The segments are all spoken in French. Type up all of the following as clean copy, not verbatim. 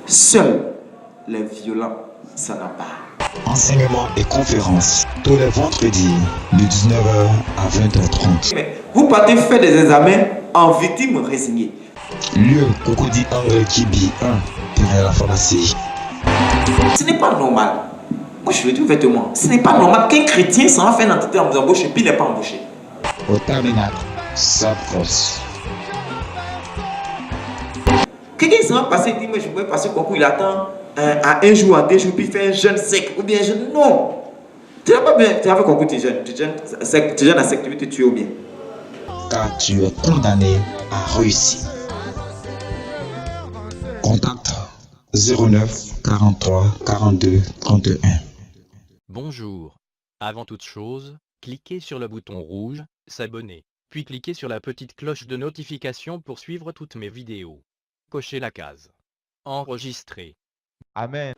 Seuls les violents s'en emparent. Enseignement et conférences tous les vendredis de 19h à 20h30. Mais vous partez faire des examens en victime résignée. Lieu Cocody Angle Kibi 1, derrière la pharmacie. Ce n'est pas normal. Moi je le dis ouvertement. Ce n'est pas normal qu'un chrétien s'en va faire un entretien en vous embaucher puis il n'est pas embauché. Au terminal, Sapros. Quelqu'un s'en va passer, il dit mais je vais passer le concours, il attend à un jour, à 2 jours, puis il fait un jeûne sec ou bien un jeûne. Non! Tu n'as pas bien, tu as fait concours, tu jeûnes à sec, tu veux te tuer ou bien. Car tu es condamné à réussir. Contact 09 43 42 31. Bonjour. Avant toute chose, cliquez sur le bouton rouge, s'abonner, puis cliquez sur la petite cloche de notification pour suivre toutes mes vidéos. Cochez la case. Enregistrer. Amen.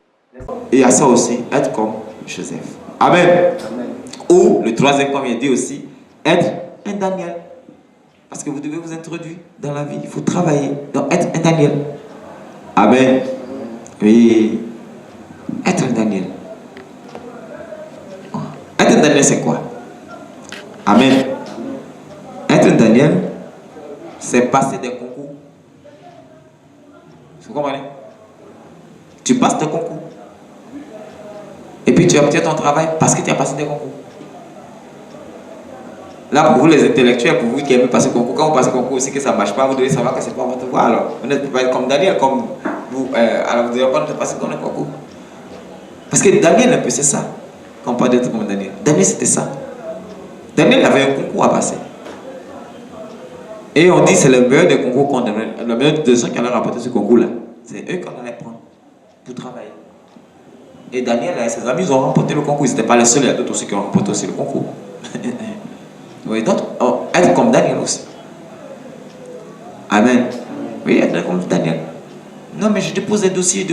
Et à ça aussi, être comme Joseph. Amen. Amen. Ou le troisième, comme il dit aussi, être un Daniel. Parce que vous devez vous introduire dans la vie, il faut travailler. Donc être un Daniel. Amen. Oui. Être un Daniel. Être un Daniel, c'est quoi? Amen. Être un Daniel, c'est passer des concours. Vous comprenez? Tu passes des concours. Et puis tu obtiens ton travail parce que tu as passé des concours. Là, pour vous les intellectuels, pour vous qui aimez passer le concours, quand vous passez le concours aussi que ça ne marche pas, vous devez savoir que ce n'est pas votre voie. Alors, vous n'êtes pas comme Daniel, comme vous. Alors vous devez apprendre de passer dans le concours. Parce que Daniel, un peu, c'est ça. Quand on parle d'être comme Daniel. Daniel, c'était ça. Daniel avait un concours à passer. Et on dit que c'est le meilleur des concours qu'on donne. Le meilleur de ceux qui allaient rapporter ce concours-là. C'est eux qu'on allait prendre pour travailler. Et Daniel et ses amis, ils ont remporté le concours. Ils n'étaient pas les seuls, il y a d'autres aussi qui ont remporté aussi le concours. Oui, donc, être comme Daniel aussi. Amen. Oui, être comme Daniel. Non, mais je dépose les dossiers,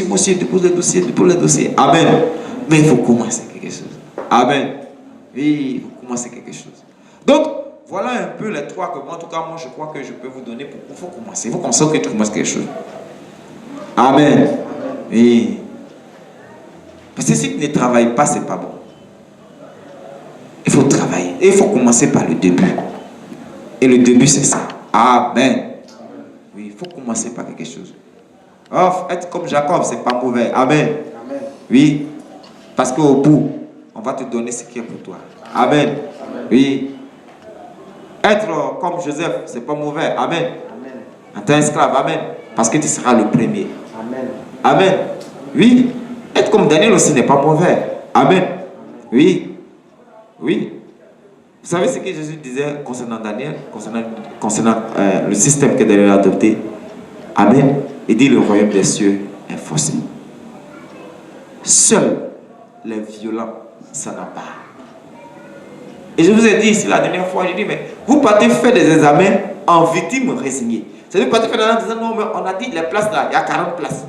moi aussi, je dépose les dossiers. Amen. Mais il faut commencer quelque chose. Amen. Oui, il faut commencer quelque chose. Donc, voilà un peu les trois que moi, en tout cas, moi, je crois que je peux vous donner pour qu'il faut commencer. Il faut qu'on sache que tu commences quelque chose. Amen. Oui. Parce que si tu ne travailles pas, ce n'est pas bon. Il faut travailler. Et il faut commencer par le début. Et le début, c'est ça. Amen. Oui, il faut commencer par quelque chose. Oh, être comme Jacob, ce n'est pas mauvais. Amen. Amen. Oui. Parce qu'au bout, on va te donner ce qui est pour toi. Amen. Amen. Oui. Être comme Joseph, ce n'est pas mauvais. Amen. Amen. En tant qu'esclave. Amen. Parce que tu seras le premier. Amen. Amen. Oui. Être comme Daniel aussi n'est pas mauvais. Amen. Oui. Oui. Vous savez ce que Jésus disait concernant Daniel, concernant le système que Daniel a adopté? Amen. Il dit le royaume des cieux est forcé. Seuls les violents s'en emparent. Et je vous ai dit ici la dernière fois, j'ai dit, mais vous partez faire des examens en victime résignée. C'est-à-dire vous partez faire des examens en disant, non, mais on a dit les places là, il y a 40 places.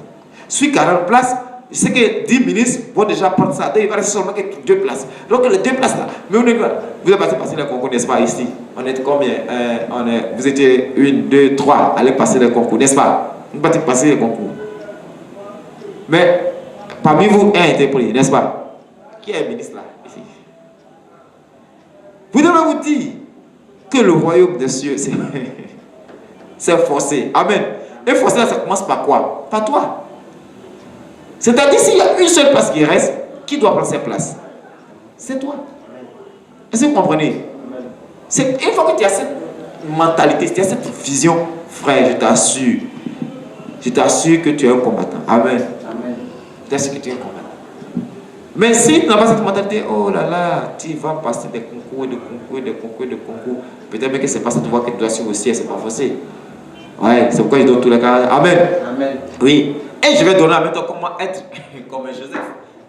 Sur 40 places, je sais que 10 ministres vont déjà prendre ça. Donc il va rester seulement que 2 places. Donc les 2 places là, mais vous avez passé le concours, n'est-ce pas, ici? On était combien? Vous étiez 1, 2, 3, allez passer le concours, n'est-ce pas? Vous partez passer le concours. Mais parmi vous, un a été pris, n'est-ce pas? Qui est ministre là, ici? Vous devez vous dire que le royaume des cieux, c'est forcé. Amen. Et forcé, ça commence par quoi? Par toi. C'est-à-dire, s'il y a une seule place qui reste, qui doit prendre cette place? C'est toi. Est-ce que vous comprenez? Une fois que tu as cette mentalité, tu as cette vision, frère, je t'assure que tu es un combattant. Amen. Amen. Je t'assure que tu es un combattant. Mais si tu n'as pas cette mentalité, oh là là, tu vas passer des concours, de concours. Peut-être même que c'est pas cette voie que tu dois suivre aussi, c'est pas forcé. Ouais, c'est pourquoi je donne tous les cas. Amen. Amen. Oui. Et je vais donner en même temps comment être comme Joseph,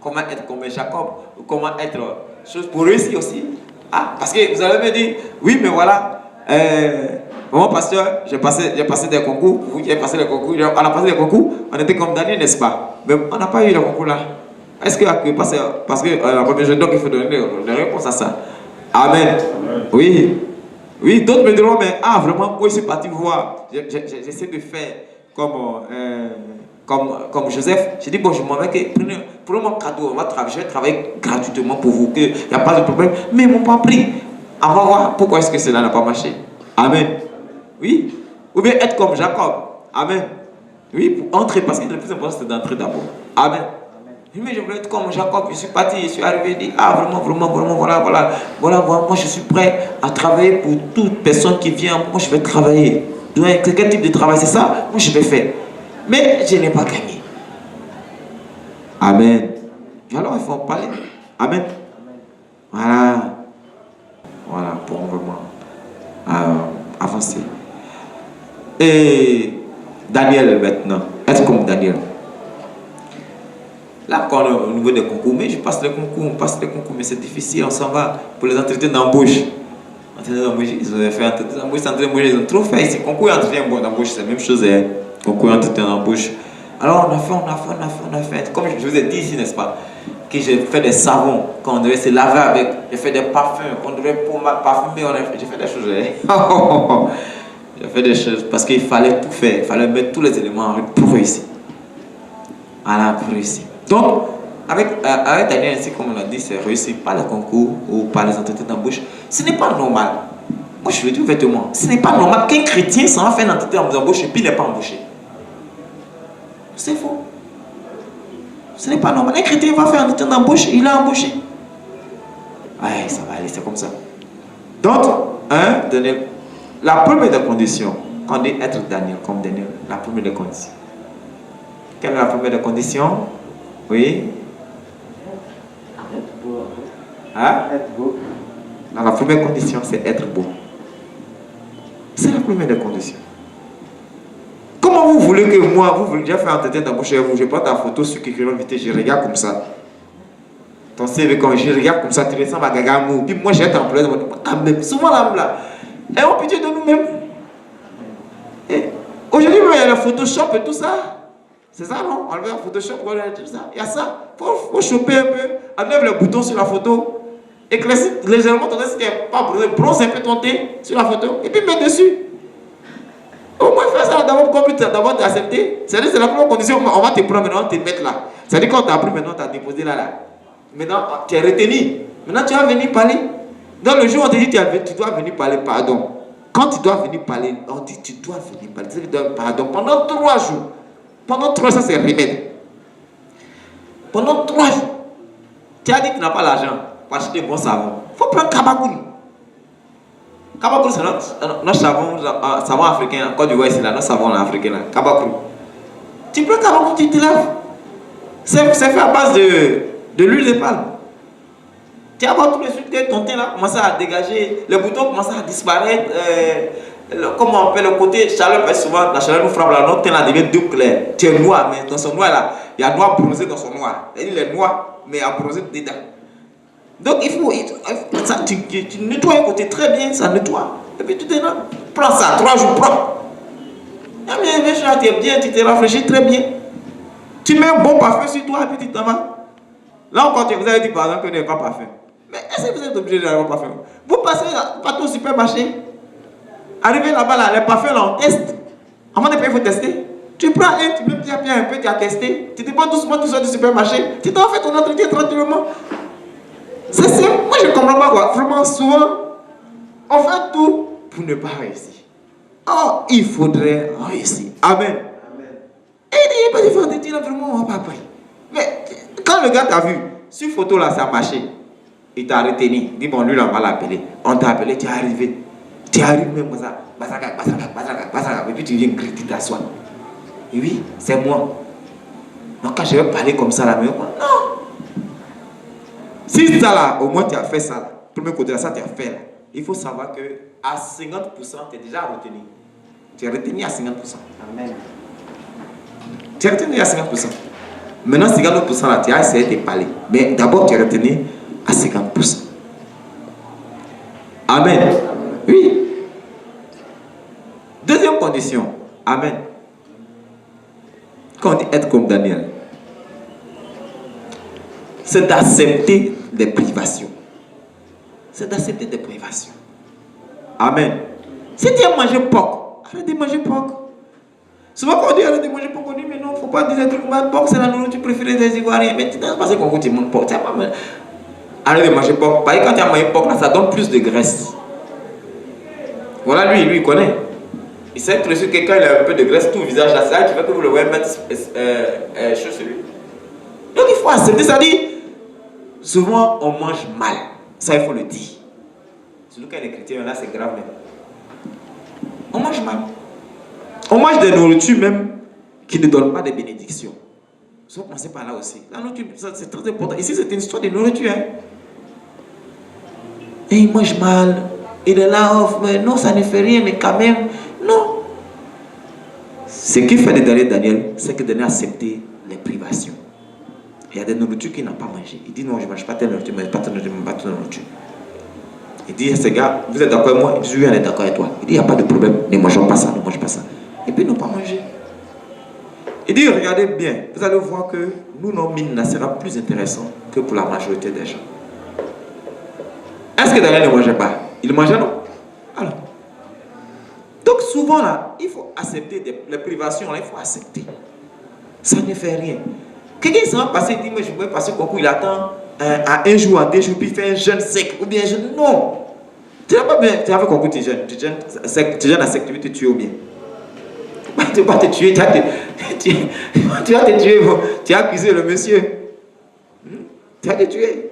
comment être comme Jacob, comment être chose pour réussir aussi. Ah, parce que vous allez me dire, oui, mais voilà, mon pasteur, j'ai passé des concours, vous qui avez passé des concours, on a passé des concours, on était comme Daniel, n'est-ce pas? Mais on n'a pas eu le concours là. Est-ce que parce que la première chose, donc il faut donner des réponses à ça. Amen. Amen. Oui. Oui, d'autres me diront, mais vraiment, moi je suis parti voir, j'essaie de faire comme comme Joseph, j'ai dit, bon, je m'en vais, prenez mon cadeau, je vais travailler gratuitement pour vous, qu'il n'y a pas de problème. Mais ils ne m'ont pas pris. On va voir pourquoi est-ce que cela n'a pas marché. Amen. Oui. Ou bien être comme Jacob. Amen. Oui, pour entrer, parce que le plus important, c'est d'entrer d'abord. Amen. Mais je voulais être comme Jacob, je suis parti, je suis arrivé, je dis, ah vraiment, voilà, moi je suis prêt à travailler pour toute personne qui vient, moi je vais travailler. Donc, quel type de travail c'est ça? Moi je vais faire. Mais je n'ai pas gagné. Amen. Alors il faut en parler. Amen. Voilà, pour vraiment avancer. Et Daniel maintenant, être comme Daniel. Là, quand au niveau des concours, mais on passe les concours, mais c'est difficile, on s'en va pour les entretiens d'embauche. Ils ont fait entretien d'embauche, ils ont trop fait ici. Concours et entretien d'embauche, c'est la même chose. Hein. Concours et entretien d'embauche. Alors on a fait. Comme je vous ai dit ici, n'est-ce pas, que j'ai fait des savons, qu'on devait se laver avec, j'ai fait des parfums, on devait parfumer, j'ai fait des choses. Hein. J'ai fait des choses parce qu'il fallait tout faire, il fallait mettre tous les éléments pour réussir. Voilà, pour réussir. Donc, avec Daniel, ainsi comme on l'a dit, c'est réussi par le concours ou par les entretiens d'embauche. Ce n'est pas normal. Moi, je le dis ouvertement. Ce n'est pas normal qu'un chrétien s'en va faire un entretien d'embauche et puis il n'est pas embauché. C'est faux. Ce n'est pas normal. Un chrétien va faire un entretien d'embauche, il est embauché. Ouais, ça va aller, c'est comme ça. Donc, Daniel, la première des conditions, quand on dit être Daniel, comme Daniel, la première des conditions. Quelle est la première des conditions? Oui. Hein? Être beau. Non, la première condition, c'est être beau. C'est la première des conditions. Comment vous voulez que moi, vous voulez déjà faire un entretien d'embauche et vous, je prends ta photo sur quelqu'un invité, je regarde comme ça. Ton CV, quand je regarde comme ça, tu ressembles à Gaga Mou. Puis moi, j'ai été employé quand même. Souvent là. Et on pitié de nous-mêmes. Aujourd'hui, il y a le Photoshop et tout ça. C'est ça, non? On va Photoshop, tout ça. Il y a ça. Il faut choper un peu. Enlève le bouton sur la photo. Éclaircis légèrement ton teint si tu n'es pas bronzé. Bronze un peu ton teint sur la photo. Et puis mets dessus. Au moins faire ça d'abord comme d'abord t'accepter. C'est-à-dire c'est la première condition. On va te prendre maintenant, te mettre là. C'est-à-dire quand tu as pris maintenant, tu as déposé là. Maintenant, tu es retenu. Maintenant, tu vas venir parler. Dans le jour où on te dit tu dois venir parler, pardon. Quand tu dois venir parler, on dit tu dois venir parler. Tu dois pardon pendant 3 jours. Pendant 3 jours, c'est remède. Pendant 3 jours, tu as dit que tu n'as pas l'argent pour acheter bon savon. Il faut prendre Kabakoul. Kabakoul, c'est notre savon africain. En Côte d'Ivoire, c'est là, notre savon africain. Kabakoul. Tu prends Kabakoul, tu te laves. C'est fait à base de l'huile de palme. Tu vas voir tout de suite que ton teint là commence à dégager, les boutons commencent à disparaître. Comment on appelle le côté chaleur, parce que souvent la chaleur nous frappe là, notre teint là devient tout clair. Tu es noir, mais dans son noir là, il y a noir bronzé dans son noir. Il est noir, mais à bronzé dedans. Donc il faut, tu nettoies un côté très bien, ça nettoie. Et puis tu te prends ça, 3 jours propre. Tu es bien, tu te rafraîchis très bien. Tu mets un bon parfum sur toi et puis tu t'en vas. Là encore, vous avez dit par exemple que vous n'avez pas parfum. Mais est-ce que vous êtes obligé d'avoir un parfum? Vous passez partout au supermarché. Arrivé là-bas, là, les parfums, là, on teste. Avant de payer, il faut tester. Tu prends un, tu mets bien un peu, tu as testé. Tu te prends doucement, tu sors du supermarché. Tu t'en fais ton entretien tranquillement. C'est simple. Moi, je ne comprends pas quoi. Vraiment, souvent, on fait tout pour ne pas réussir. Oh, il faudrait réussir. Amen. Et il n'y a pas de fantaisie, là, vraiment, on ne va pas après. Mais quand le gars t'a vu, sur photo, là, ça a marché. Il t'a retenu. Il dit, bon, lui, là, on va l'appeler. On t'a appelé, tu es arrivé. Tu arrives même comme ça, basaka, et puis tu viens griller, tu t'assois. Et oui, c'est moi. Donc quand je vais parler comme ça là, mais non. Si ça là, au moins tu as fait ça là, premier côté là, ça tu as fait là. Il faut savoir que à 50%, tu es déjà retenu. Tu es retenu à 50%. Amen. Tu es retenu à 50%. Maintenant, 50% là, tu as essayé de parler. Mais d'abord, tu es retenu à 50%. Amen. Oui. Deuxième condition. Amen. Quand on dit être comme Daniel, c'est d'accepter des privations. C'est d'accepter des privations. Amen. Si tu as mangé porc, arrête de manger porc. Souvent quand on dit arrête de manger porc, on dit mais non, il ne faut pas dire des trucs comme porc, c'est la nourriture préférée des Ivoiriens. Mais tu n'as pas qu'on goûte mon porc. Tu n'as pas mal. Arrête de manger porc. Parce que quand tu as mangé porc, là, ça donne plus de graisse. Voilà, lui, il connaît. Il sait que sur quelqu'un, il a un peu de graisse, tout le visage là, c'est là qui fait que vous le voyez mettre chaud sur lui. Donc il faut accepter, ça dit, souvent on mange mal. Ça, il faut le dire. Surtout quand les chrétiens, là, c'est grave même. On mange mal. On mange des nourritures même qui ne donnent pas de bénédictions. Il faut commencer par là aussi. La nourriture, c'est très important. Ici, c'est une histoire de nourriture. Hein. Et il mange mal. Il est là, oh, mais non, ça ne fait rien, mais quand même, non. Ce qui fait de Daniel, c'est que Daniel a accepté les privations. Il y a des nourritures qu'il n'a pas mangé. Il dit non, je ne mange pas telle nourriture, je ne mange pas telle nourriture, je ne mange pas telle nourriture. Il dit à ce gars, vous êtes d'accord avec moi? Il dit oui, on est d'accord avec toi. Il dit il n'y a pas de problème, ne mangeons pas ça, ne mange pas ça. Et puis ils n'ont pas mangé. Il dit regardez bien, vous allez voir que nous, nos mines, sera plus intéressant que pour la majorité des gens. Est-ce que Daniel ne mangeait pas? Il mangeait non? Alors. Donc souvent là, il faut accepter les privations, là, il faut accepter. Ça ne fait rien. Quelqu'un s'en va passer, il dit mais je vais passer le concours, il attend à un jour, à 2 jours, puis il fait un jeûne sec, ou bien un jeûne. Non. Tu n'as pas bien, tu as fait concours, tu jeûnes à sec, tu veux te tuer ou bien. Tu vas te tuer, tu vas te tuer, bon. Tu as accusé le monsieur. Tu vas te tuer.